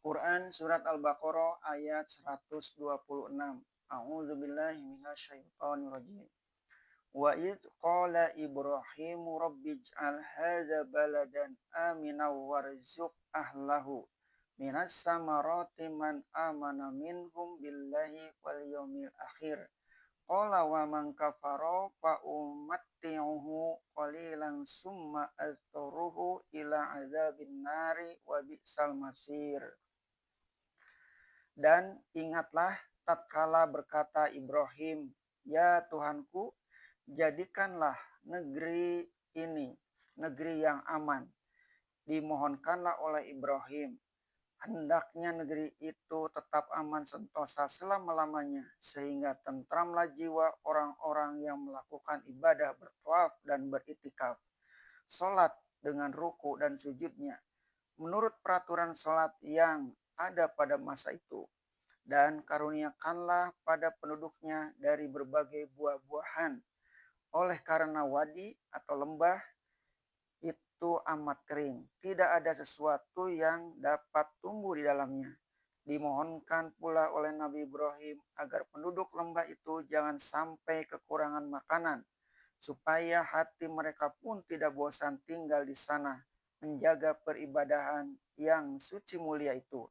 Quran Surat Al-Baqarah ayat 126. A'udzubillahi minasyaitonirrajim. Wa idh qala Ibrahimu rabbij'al hadza baladan aminan warzuq ahlahu minas samarati man amana minhum billahi wal yawmil akhir. Qala wa man kafara fa umatti'uhu qalilan summa aztaruhu ila azabin nari wa bi'sal masir. Dan ingatlah tatkala berkata Ibrahim, "Ya Tuhanku, jadikanlah negeri ini negeri yang aman." Dimohonkanlah oleh Ibrahim, hendaknya negeri itu tetap aman sentosa selama-lamanya, sehingga tentramlah jiwa orang-orang yang melakukan ibadah bertawaf dan beritikaf. Salat dengan ruku dan sujudnya, menurut peraturan salat yang ada pada masa itu, dan karuniakanlah pada penduduknya dari berbagai buah-buahan. Oleh karena wadi atau lembah itu amat kering, tidak ada sesuatu yang dapat tumbuh di dalamnya. Dimohonkan pula oleh Nabi Ibrahim agar penduduk lembah itu jangan sampai kekurangan makanan, supaya hati mereka pun tidak bosan tinggal di sana, menjaga peribadahan yang suci mulia itu.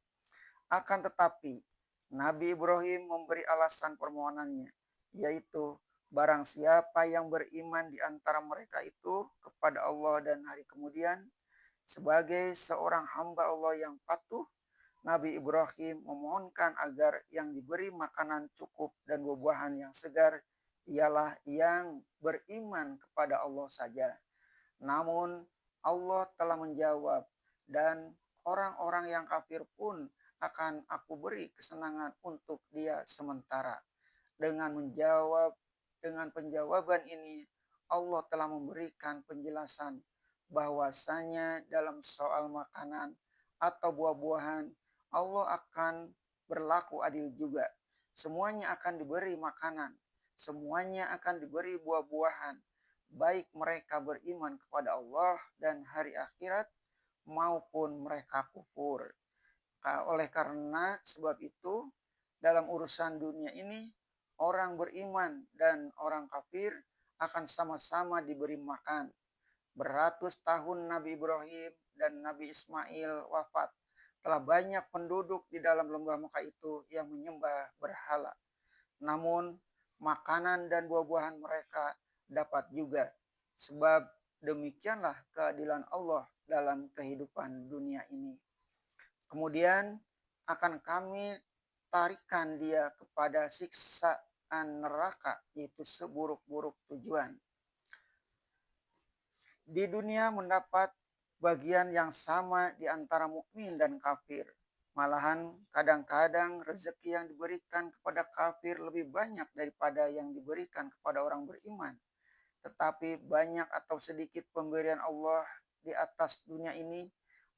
Akan tetapi, Nabi Ibrahim memberi alasan permohonannya, yaitu barang siapa yang beriman di antara mereka itu kepada Allah dan hari kemudian, sebagai seorang hamba Allah yang patuh, Nabi Ibrahim memohonkan agar yang diberi makanan cukup dan buah-buahan yang segar ialah yang beriman kepada Allah saja. Namun Allah telah menjawab, dan orang-orang yang kafir pun akan aku beri kesenangan untuk dia sementara. Dengan penjawaban ini, Allah telah memberikan penjelasan bahwasanya dalam soal makanan atau buah-buahan, Allah akan berlaku adil juga. Semuanya akan diberi makanan, semuanya akan diberi buah-buahan, baik mereka beriman kepada Allah dan hari akhirat maupun mereka kufur. Oleh karena sebab itu, dalam urusan dunia ini, orang beriman dan orang kafir akan sama-sama diberi makan. Beratus tahun Nabi Ibrahim dan Nabi Ismail wafat, telah banyak penduduk di dalam lembah Mekah itu yang menyembah berhala. Namun makanan dan buah-buahan mereka dapat juga. Sebab demikianlah keadilan Allah dalam kehidupan dunia ini. Kemudian akan kami tarikan dia kepada siksaan neraka, yaitu seburuk-buruk tujuan. Di dunia mendapat bagian yang sama di antara mukmin dan kafir. Malahan kadang-kadang rezeki yang diberikan kepada kafir lebih banyak daripada yang diberikan kepada orang beriman. Tetapi banyak atau sedikit pemberian Allah di atas dunia ini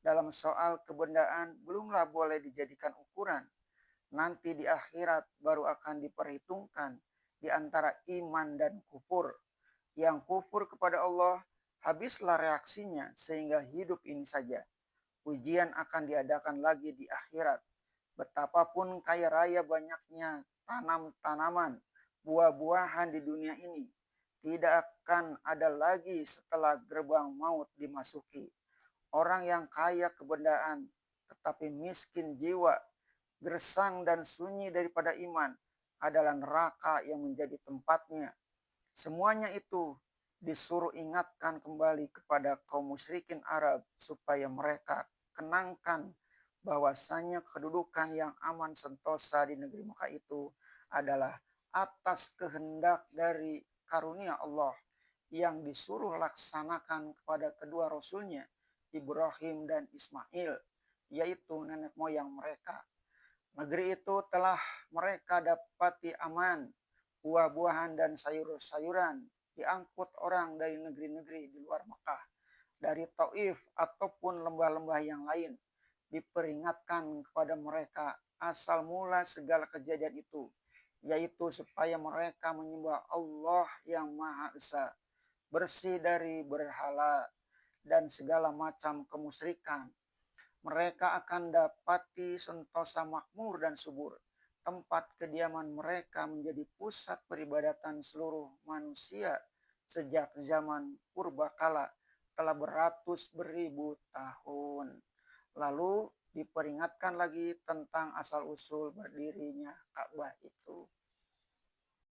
dalam soal kebendaan belumlah boleh dijadikan ukuran. Nanti di akhirat baru akan diperhitungkan di antara iman dan kufur. Yang kufur kepada Allah, habislah reaksinya sehingga hidup ini saja. Ujian akan diadakan lagi di akhirat. Betapapun kaya raya banyaknya tanaman, buah-buahan di dunia ini, tidak akan ada lagi setelah gerbang maut dimasuki. Orang yang kaya kebendaan tetapi miskin jiwa, gersang dan sunyi daripada iman, adalah neraka yang menjadi tempatnya. Semuanya itu disuruh ingatkan kembali kepada kaum musyrikin Arab supaya mereka kenangkan bahwasanya kedudukan yang aman sentosa di negeri Mekah itu adalah atas kehendak dari karunia Allah yang disuruh laksanakan kepada kedua rasulnya Ibrahim dan Ismail, yaitu nenek moyang mereka. Negeri itu telah mereka dapati aman, buah-buahan dan sayur-sayuran diangkut orang dari negeri-negeri di luar Mekah, dari Taif ataupun lembah-lembah yang lain. Diperingatkan kepada mereka asal mula segala kejadian itu, yaitu supaya mereka menyembah Allah yang Maha Esa, bersih dari berhala dan segala macam kemusyrikan. Mereka akan dapati sentosa makmur dan subur. Tempat kediaman mereka menjadi pusat peribadatan seluruh manusia sejak zaman purbakala telah beratus beribu tahun. Lalu diperingatkan lagi tentang asal-usul berdirinya Ka'bah itu.